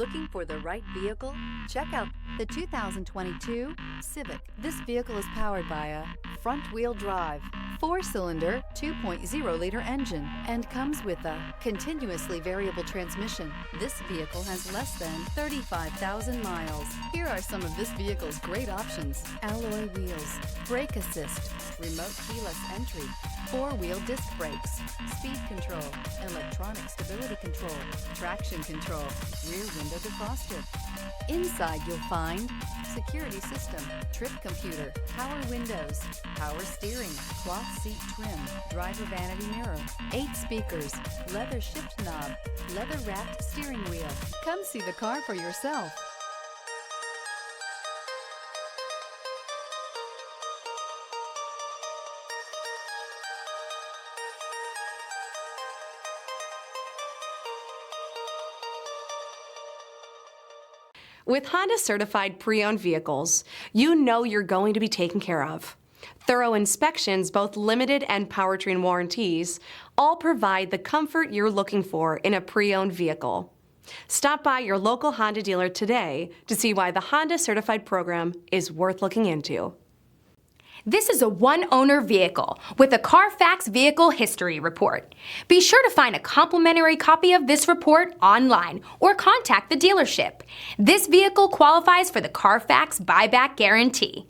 Looking for the right vehicle? Check out the 2022 Civic. This vehicle is powered by a front-wheel drive, 4-cylinder, 2.0-liter engine, and comes with a continuously variable transmission. This vehicle has less than 35,000 miles. Here are some of this vehicle's great options: alloy wheels, brake assist, remote keyless entry, 4-wheel disc brakes, speed control, electronic stability control, traction control, rear window defroster. Inside you'll find security system, trip computer, power windows, power steering, cloth seat trim, driver vanity mirror, 8 speakers, leather shift knob, leather wrapped steering wheel. Come see the car for yourself. With Honda certified pre-owned vehicles, you know you're going to be taken care of. Thorough inspections, both limited and powertrain warranties, all provide the comfort you're looking for in a pre-owned vehicle. Stop by your local Honda dealer today to see why the Honda certified program is worth looking into. This is a one-owner vehicle with a Carfax Vehicle History Report. Be sure to find a complimentary copy of this report online or contact the dealership. This vehicle qualifies for the Carfax Buyback Guarantee.